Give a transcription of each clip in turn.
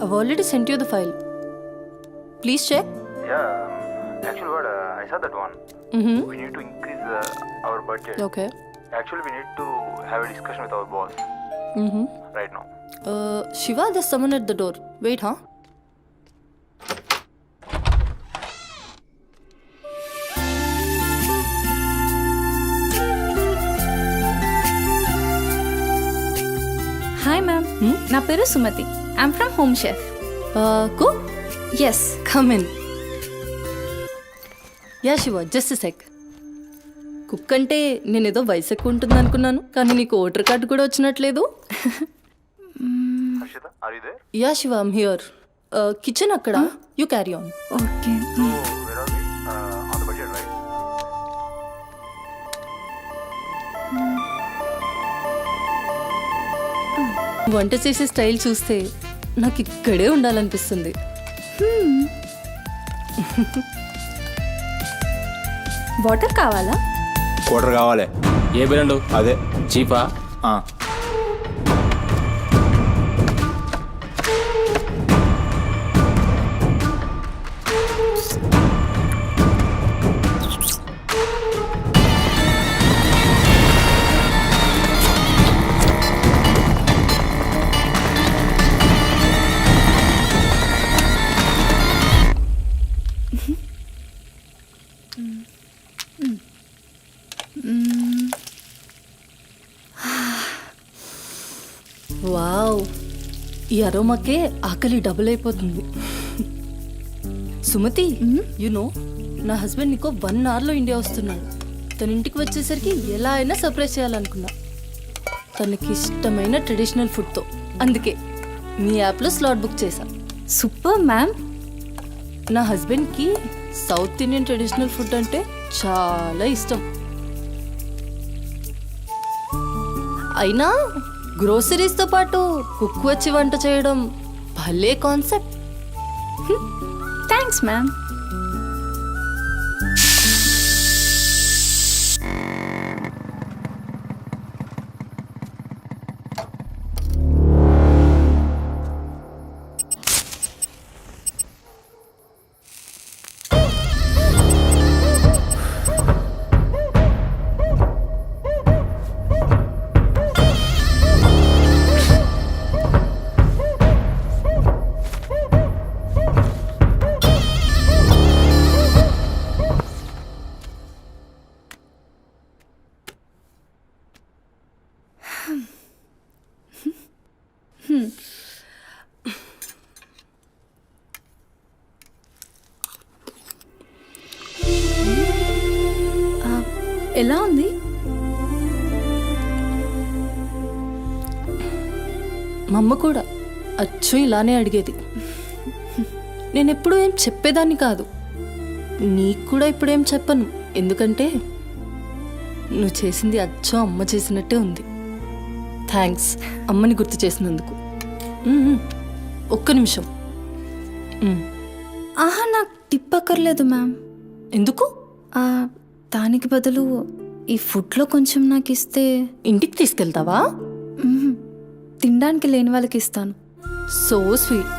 I've already sent you the file. Please check. Yeah, actually what I saw that one. Mm-hmm. We need to increase our budget. Okay. Actually, we need to have a discussion with our boss Mm-hmm. right now. Shiva, there's someone at the door. Wait, huh? Hi ma'am. నా పేరు Sumathi. I'm from home chef. Cook? Yes. Come in. Yeah Shiva, just sec. Cook అంటే నేనేదో వయసు ఎక్కువ ఉంటుంది అనుకున్నాను, కానీ నీకు ఓటర్ కార్డు కూడా వచ్చినట్లేదు. Harshita, are you there? Yeah Shiva, I'm here. Kitchen అక్కడ. You carry on. Okay. So, where are we? On the budget, right? వంట చేసే స్టైల్ చూస్తే నాకు ఇక్కడే ఉండాలనిపిస్తుంది. వాటర్ కావాలా? క్వార్టర్ కావాలి. ఏ బ్రాండు? అదే చీపా? ఆ. వావ్, ఈ అరోమాకే ఆకలి డబుల్ అయిపోతుంది. సుమతి, నో నా హస్బెండ్ నీకో 1 అవర్లో ఇండియా వస్తున్నాడు. తన ఇంటికి వచ్చేసరికి ఎలా అయినా సర్ప్రైజ్ చేయాలనుకున్నా, తనకి ఇష్టమైన ట్రెడిషనల్ ఫుడ్తో. అందుకే మీ యాప్లో స్లాట్ బుక్ చేశా. Super ma'am. నా హస్బెండ్కి సౌత్ ఇండియన్ ట్రెడిషనల్ ఫుడ్ అంటే చాలా ఇష్టం. అయినా గ్రోసరీస్తో పాటు కుక్ వచ్చి వంట చేయడం భలే కాన్సెప్ట్. Thanks ma'am. ఎలా ఉంది? మా అమ్మ కూడా అచ్చు ఇలానే అడిగేది. నేనెప్పుడు ఏం చెప్పేదాన్ని కాదు, నీకు కూడా ఇప్పుడేం చెప్పను. ఎందుకంటే నువ్వు చేసింది అచ్చు అమ్మ చేసినట్టే ఉంది. థ్యాంక్స్ అమ్మని గుర్తు చేసినందుకు. ఒక్క నిమిషం. ఆహా, నాకు టిప్ అక్కర్లేదు మ్యామ్. ఎందుకు? దానికి బదులు ఈ ఫుడ్లో కొంచెం నాకు ఇస్తే. ఇంటికి తీసుకెళ్తావా? తినడానికి లేని వాళ్ళకి ఇస్తాను. So sweet.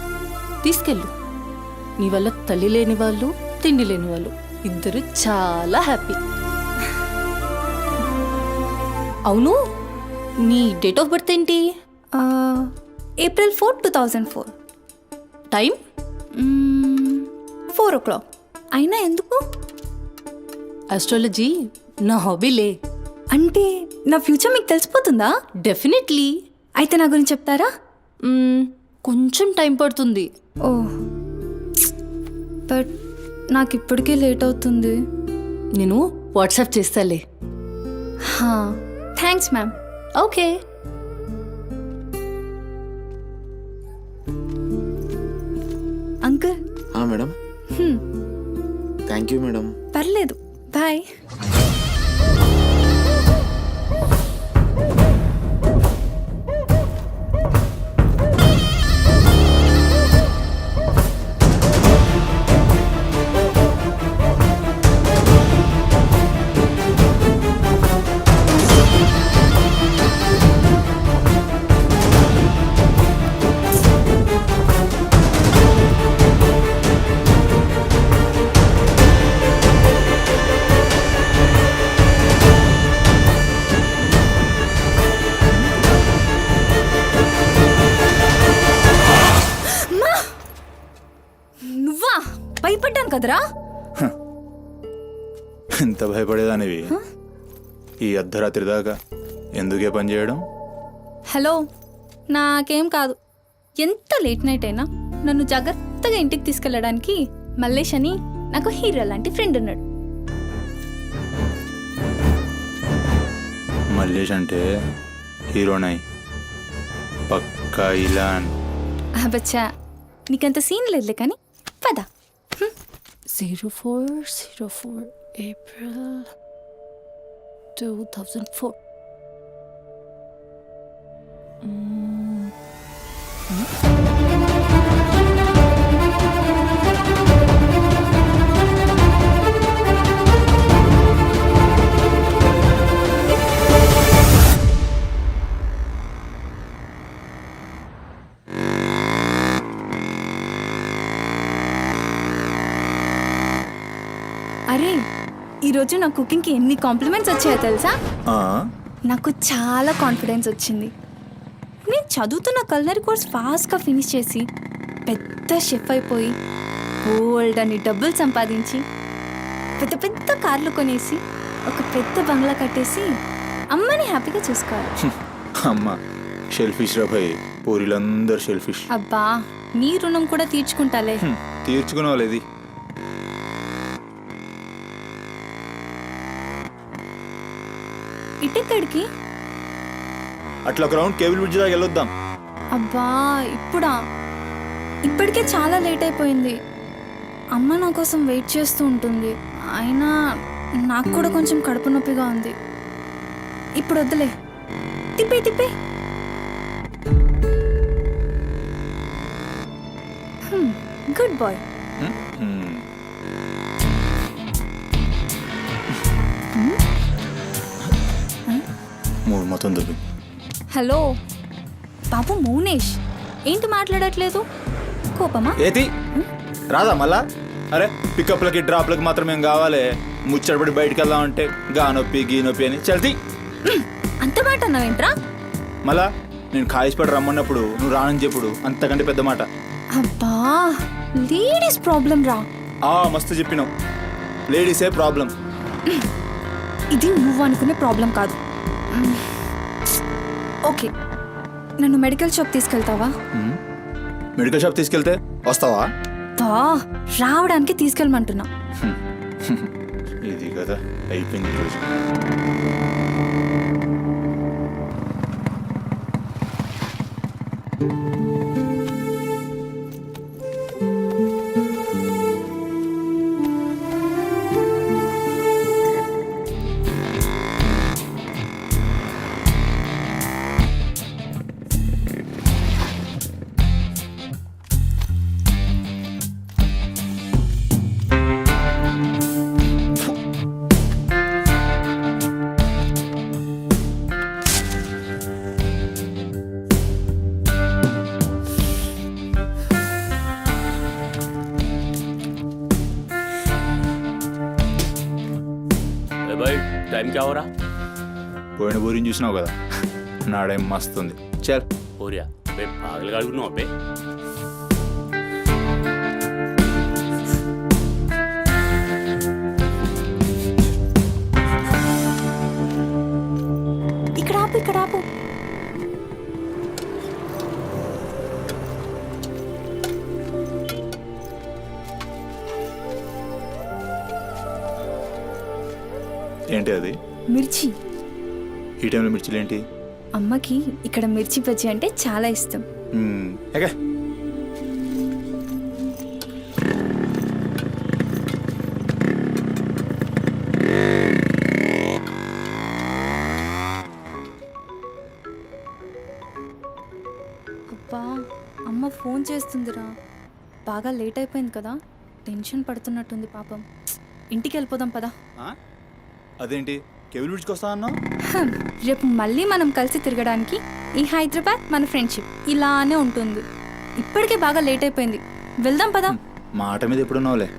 తీసుకెళ్ళు. నీ వల్ల తల్లి లేని వాళ్ళు, తిండి లేని వాళ్ళు ఇద్దరు చాలా హ్యాపీ. అవును, నీ డేట్ ఆఫ్ బర్త్ ఏంటి? April 4, 2004. టైం? 4 o'clock. అయినా ఎందుకు? ఆస్ట్రాలజీ నా హాబీలే. అంటే నా ఫ్యూచర్ మీకు తెలిసిపోతుందా? డెఫినెట్లీ. అయితే నా గురించి చెప్తారా? కొంచెం టైం పడుతుంది. ఓ, బట్ నాకు ఇప్పటికే లేట్ అవుతుంది. నేను వాట్సాప్ చేస్తాలే. Thanks ma'am. Okay. Uncle. Madam. Thank you madam. పర్లేదు, బాయ్. కదరా. ఎంత భయపడేదానివి ఈ అర్ధరాత్రి దాకా ఎందుకే పని చేయడం? హలో, నాకేం కాదు. ఎంత లేట్ నైట్ అయినా నన్ను జాగ్రత్తగా ఇంటికి తీసుకెళ్ళడానికి మల్లేష్ అని నాకు హీరో లాంటి ఫ్రెండ్ ఉన్నాడు. మల్లేష్ అంటే హీరోనై పక్కా ఇలాన్. బచ్చా, నీకంత సీన్ లేదులే కానీ పద. 0404 April 2004. అరే, ఈరోజు నా కుకింగ్కి ఎన్ని కాంప్లిమెంట్స్ వచ్చాయో తెలుసా? ఆ, నాకు చాలా కాన్ఫిడెన్స్ వచ్చింది. నేను చదువుతున్న కల్నరీ కోర్స్ ఫాస్ట్గా ఫినిష్ చేసి పెద్ద షెఫ్ అయిపోయి ఓల్డ్ అని డబ్బులు సంపాదించి పెద్ద పెద్ద కార్లు కొనేసి ఒక పెద్ద బంగ్లా కట్టేసి అమ్మని హ్యాపీగా చూసుకోవాలి. అమ్మ షెల్ఫిష్ రా భయ్, పూరిలందరూ షెల్ఫిష్. అబ్బా, నీ రుణం కూడా తీర్చుకుంటాలే. తీర్చుకునే వాళ్ళది. ఇటెక్కడికి? అట్లా ఒక రౌండ్ కేబుల్ బ్రిడ్జ్ దాకా వెళ్ళొద్దాం. అబ్బా, ఇప్పటికే చాలా లేట్ అయిపోయింది. అమ్మ నా కోసం వెయిట్ చేస్తూ ఉంటుంది. అయినా నాకు కూడా కొంచెం కడుపు నొప్పిగా ఉంది. ఇప్పుడు వద్దులే, తిప్పే. Good boy. మూడు మొత్తం దుబ్బి. హలో బాబు మౌనేష్, ఏంటి మాట్లాడట్లేదు? కోపమా? ఏది రాదా మళ్ళా? అరే పికప్లకి డ్రాప్లకి మాత్రం ఏం కావాలి, ముచ్చటపడి బయటికి వెళ్దామంటే గా నొప్పి గీ నొప్పి అని చల్తీ. అంత మాట అన్నావేంట్రా? మళ్ళా నేను కాయిస్పడి రమ్మన్నప్పుడు నువ్వు రానని చెప్పుడు అంతకంటే పెద్ద మాట. అబ్బా, లేడీస్ ప్రాబ్లం రా. మస్తు చెప్పినావు, లేడీసే ప్రాబ్లం. ఇది నువ్వు అనుకునే ప్రాబ్లం కాదు. ఓకే, నన్ను మెడికల్ షాప్ తీసుకెళ్తావా? మెడికల్ షాప్ తీసుకెళ్తే వస్తావా? రావడానికి తీసుకెళ్ళమంటున్నా. ఇది కదా అయిపోయింది ఈరోజు. भाई टाइम क्या हो रहा? పోయిన బోరిని చూసినావు కదా, నాడేం మస్తుంది. చల్ हो रहा बे पागल गाड़ी को पे ఇక్కడ ఆపు. ఏంటి అది? మిర్చి. ఈ టైంలో మిర్చిలు ఏంటి? అమ్మకి ఇక్కడ మిర్చి బజ్జీ అంటే చాలా ఇష్టం. ఓకే. అబ్బా, అమ్మ ఫోన్ చేస్తుందిరా. బాగా లేట్ అయిపోయింది కదా, టెన్షన్ పడుతున్నట్టుంది పాపం. ఇంటికి వెళ్ళిపోదాం పదా. అదేంటి కేబుల్ బ్రిడ్జ్కి వస్తా అన్నావు? రేపు మళ్ళీ మనం కలిసి తిరగడానికి ఈ హైదరాబాద్ మన ఫ్రెండ్షిప్ ఇలానే ఉంటుంది. ఇప్పటికే బాగా లేట్ అయిపోయింది, వెళ్దాం పదా. మాట మీద ఎప్పుడున్నావులే.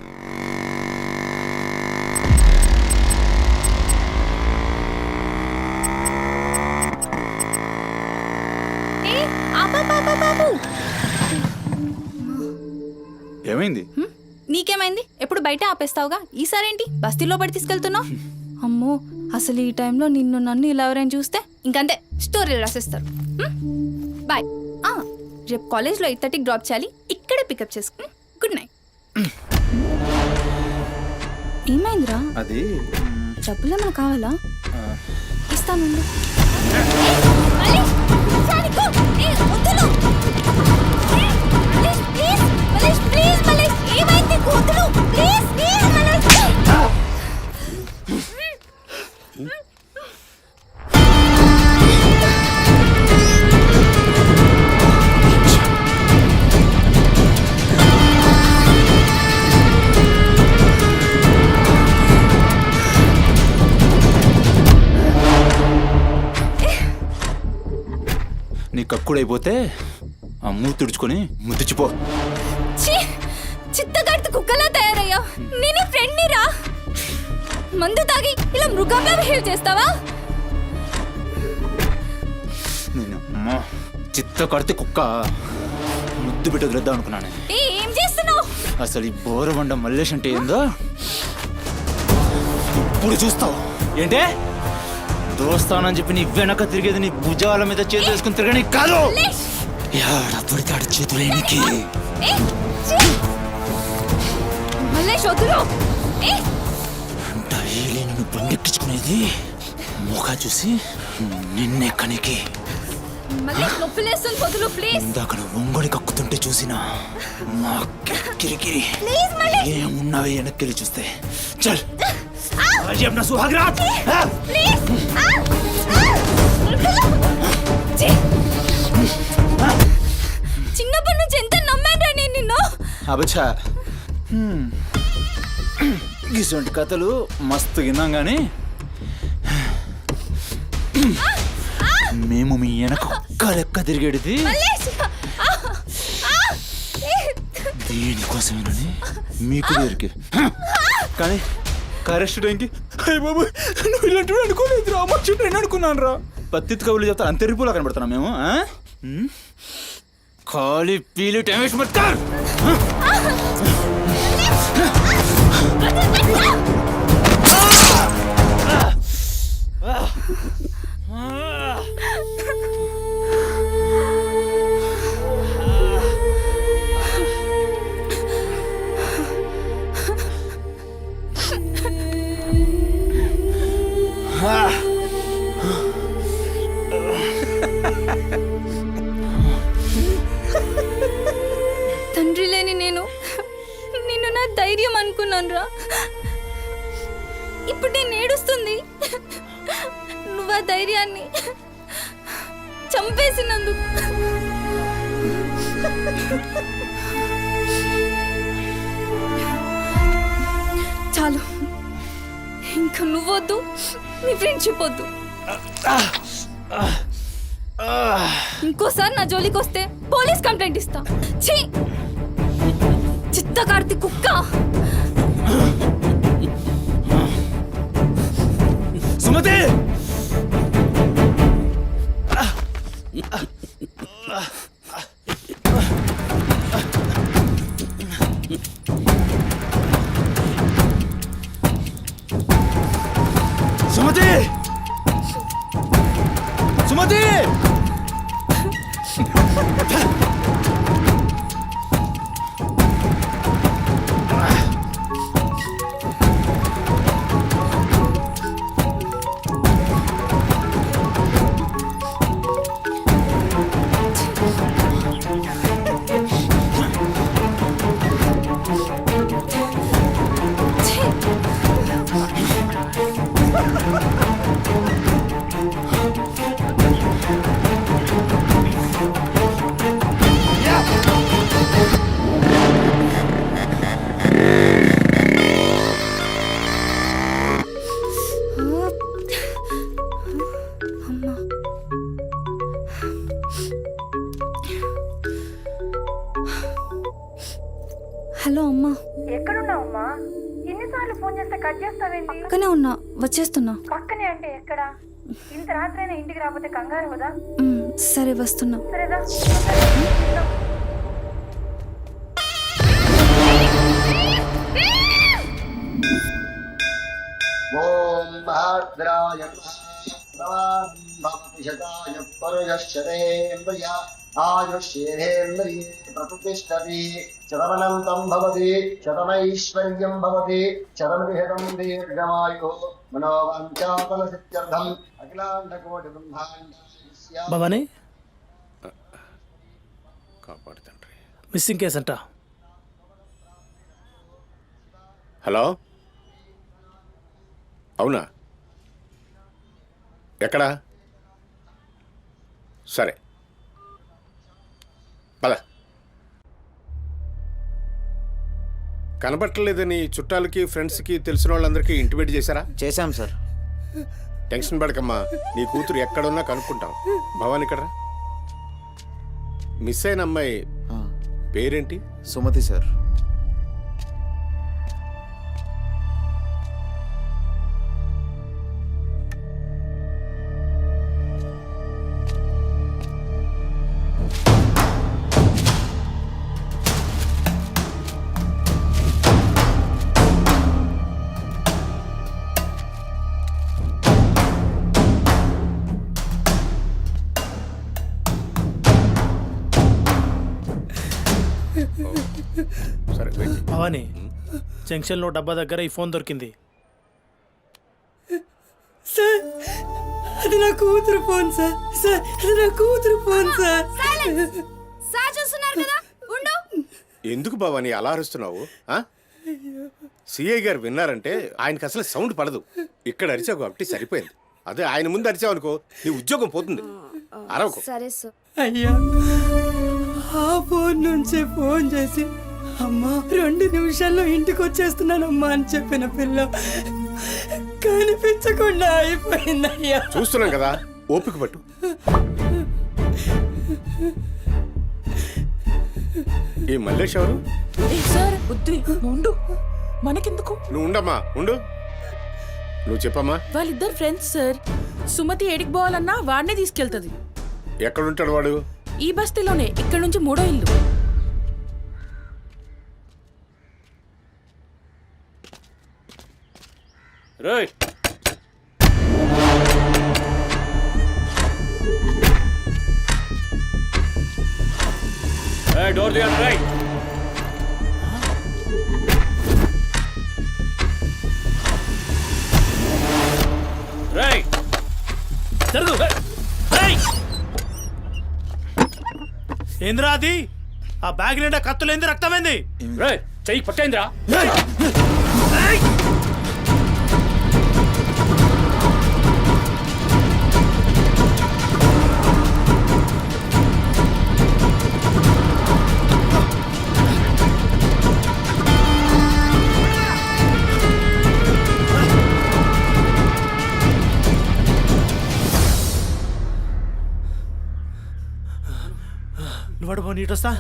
ఏమైంది? నీకేమైంది? ఎప్పుడు బయట ఆపేస్తావుగా, ఈసారేంటి బస్తీలో పడి తీసుకెళ్తున్నావు? అమ్మో, అసలు ఈ టైంలో నిన్ను నన్ను ఇలా ఎవరైనా చూస్తే ఇంకంతే, స్టోరీలు రాసేస్తారు. బాయ్. రేపు కాలేజ్లో 8:30కి డ్రాప్ చేయాలి, ఇక్కడే పికప్ చేసుకుని. Good night. ఏమైందిరా? అది డబ్బులు ఏమైనా కావాలా? ఇస్తాను. నీ కక్కుడైపోతే ఆ మూతి తుడుచుకొని ముద్దుచిపో. చిత్తగడితే కుక్కలా తయారయ్యా. నేను ఫ్రెండ్ని రా. మందు తాగి ఇలా మృగంగా బిహేవ్ చేస్తావా? నేను చిత్త కడితే కుక్క ముద్దు పెట్టి వదిలేద్దాం అనుకున్నాను. ఏం చేస్తున్నావు? అసలు ఈ బోరబండ మల్లేష్ అంటే ఏందో ఇప్పుడు చూస్తావు. ఏంటే దోస్తానని చెప్పి నీ వెనక తిరిగేది నీ భుజాల మీద చేతులు వేసుకుని తిరగని కాదు. పడితాడు చేతులేనికి. డైలీ నన్ను బండెక్కించుకునేది ముఖ చూసి నిన్నెక్కనికి. ఇందాక నువ్వు ఒంగొని కక్కుతుంటే చూసినా మా కిరికిరి ఏమున్నావే వెనక్కి చూస్తే. చల్ अपना सुहागरात చిన్నప్పటి నుంచి ఎంత నమ్మాను నేను నిన్ను. అబచ్చా గిసొంటి కథలు మస్తు విన్నాం కానీ మేము మీ వెనక ఒక్క లెక్క తిరిగేది దేనికోసమేనని మీకు దొరికి. కానీ కరెస్ట్ టైంకి అయ్య బాబు నువ్వు ఇలాంటివి అనుకోలేదు రా, మా చుట్టూ నేను అనుకున్నాను రా. పత్తిత్ కబుర్లు చెప్తాను అంత రిపులా కనబడుతున్నాం మేము. ఖాళీ పీలి టైం వేస్ట్ మత్ కర్. తండ్రి లేని నేను నిన్ను నా ధైర్యం అనుకున్నాను రా. ఇప్పుడు నేను ఏడుస్తుంది నువ్వు ఆ ధైర్యాన్ని చంపేసినందుకు. చాలు, ఇంకా నువ్వొద్దు, నీ ఫ్రెండ్షిప్ వద్దు. ఇంకోసారి నా జోలికి వస్తే పోలీస్ కంప్లైంట్ ఇస్తా. ఛీ, చిత్తకార్తి కుక్క. సుమతి సుమతి సుమతి హలో అమ్మా. ఎక్కడున్నావమ్మా? ఎన్నిసార్లు ఫోన్ చేస్తే కట్ చేస్తావేంటి? పక్కనే ఉన్నా, వచ్చేస్తున్నా. పక్కనే అంటే ఎక్కడ? ఇంత రాత్రైనా ఇంటికి రాకపోతే కంగారు కదా. సరే వస్తున్నా. సరేదా? శతాయ పరుయశ్చరేంద్రియ ఆయుష్యేంద్రియే ప్రతిష్టతి శతమనంతం భవతి శతమైశ్వర్యం భవతి శతమిహితం దీర్ఘమాయు మనోవాంఛాఫల సిద్ధ్యర్థం అఖిలాండకోటి బ్రహ్మాండ భవానీ కాపాడు తండ్రి. మిస్సింగ్ కేస్ అంట. హలో, అవునా? ఎక్కడా? సరే పద. కనబట్టలేదని చుట్టాలకి ఫ్రెండ్స్కి తెలిసిన వాళ్ళందరికీ ఇంటిమేట్ చేశారా? చేశాం సార్. టెన్షన్ పడకమ్మా, నీ కూతురు ఎక్కడున్నా కనుక్కుంటాం. భవాని ఇక్కడ మిస్ అయిన అమ్మాయి పేరేంటి? సుమతి సార్. సరే వెయిట్. భవానీ, జంక్షన్లో డబ్బా దగ్గర ఈ ఫోన్ దొరికింది. సార్, అది నా కూతురు ఫోన్ సార్. సార్, అది నా కూతురు ఫోన్ సార్. సార్ చూస్తున్నారు కదా, ఉండు. ఎందుకు భవాని అలా అరుస్తున్నావు? సిఐ గారు విన్నారంటే ఆయనకి అసలు సౌండ్ పడదు. ఇక్కడ అరిచావు కాబట్టి సరిపోయింది. అదే ఆయన ముందు అరిచావు అనుకో, నీ ఉద్యోగం పోతుంది. అరవకు. సరే సార్. అయ్యా, ఆ ఫోన్ నుంచి ఫోన్ చేసి అమ్మా 2 నిమిషాల్లో ఇంటికి వచ్చేస్తున్నానమ్మా అని చెప్పిన పిల్ల కనిపించకుండా అయిపోయిందయ్యా. చూస్తున్నాం కదా, ఓపిక పట్టు. ఈ మల్లేష్ ఎవరు? సార్ బుద్ధి ఉండు, మనకెందుకు? నువ్వు ఉండమ్మా, ఉండు. నువ్వు చెప్పమ్మా. వాళ్ళిద్దరు ఫ్రెండ్స్ సార్. సుమతి ఏడికి పోవాలన్నా వాడినే తీసుకెళ్తుంది. ఎక్కడుంటాడు వాడు? ఈ బస్తీలోనే, ఇక్కడ నుంచి 3వ ఇల్లు. రేయ్, డోర్ దిగండి. రైట్, రైట్, జరుగు. ఏంద్రా అది? ఆ బ్యాగ్ నిండా కత్తులేంది, రక్తమైంది? రేయ్, చెయ్యి పట్టేంద్రా. నువ్వు నీటొస్తా.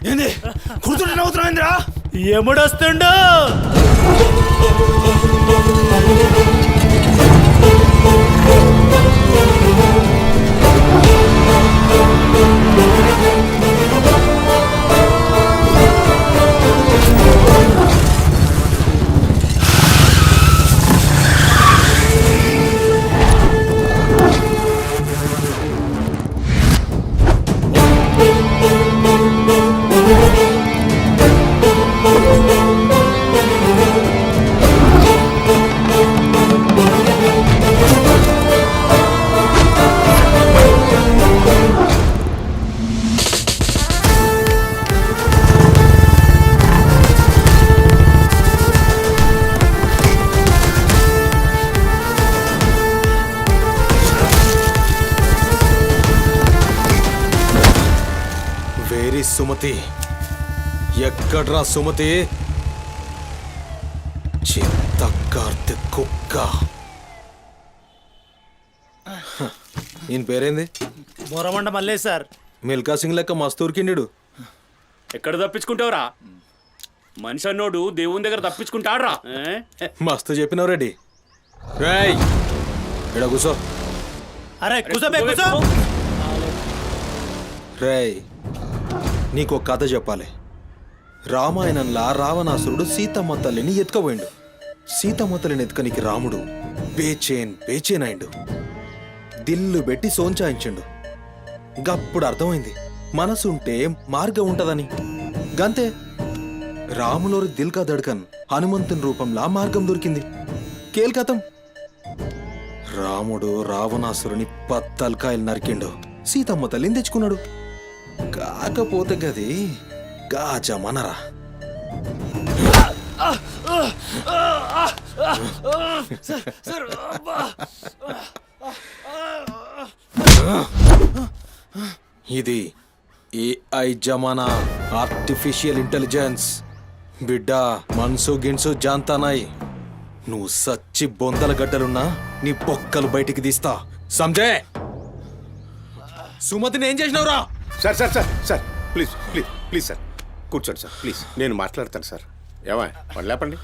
ఏంది కూర్చుంటే నవ్వుతున్నావేంద్రా? ఎముడొస్తుండు? సుమతి ఎక్కడ్రా సుమతి? చిత్తకార్తె కుక్క. ఈయన పేరేంది? మొరమండ మల్లే సార్. మిల్కా సింగ్ లెక్క మస్తూర్కిండు. ఎక్కడ తప్పించుకుంటావురా? మనిషి అన్నోడు దేవుని దగ్గర తప్పించుకుంటాడ్రా. మస్తు చెప్పినావు రెడ్డి. రేయ్ ఇక్కడ కూసో. అరే కూసోబే కూసో. రేయ్ నీకు కథ చెప్పాలి. రామాయణంలా రావణాసురుడు సీతమ్మ తల్లిని ఎత్తుకపోయిండు. సీతమ్మ తల్లిని ఎత్తుకనికి రాముడు బేచేన్ అయిండు. దిల్లు పెట్టి సోంచాయించిండు. గప్పుడు అర్థమైంది మనసుంటే మార్గం ఉంటదని. గంతే రాములోరి దిల్ కా దడ్కన్ హనుమంతుని రూపంలా మార్గం దొరికింది. కేల్కతం రాముడు రావణాసురుని పత్తల్కాయలు నరికిండు. సీతమ్మ తల్లిని తెచ్చుకున్నాడు. కాకపోతే గది గాజమనరా. ఇది ఏఐ జమానా, ఆర్టిఫిషియల్ ఇంటెలిజెన్స్. బిడ్డ మనసు గిన్సు జాంతానాయ్. నువ్వు సచ్చి బొందల గడ్డలున్నా నీ బొక్కలు బయటికి తీస్తా. సంజే సుమతిని ఏం చేసినావురా? Sir sir sir sir please please please sir కూర్చోండి సార్ ప్లీజ్. నేను మాట్లాడతాను సార్. ఏమా వాళ్ళు లేపండి.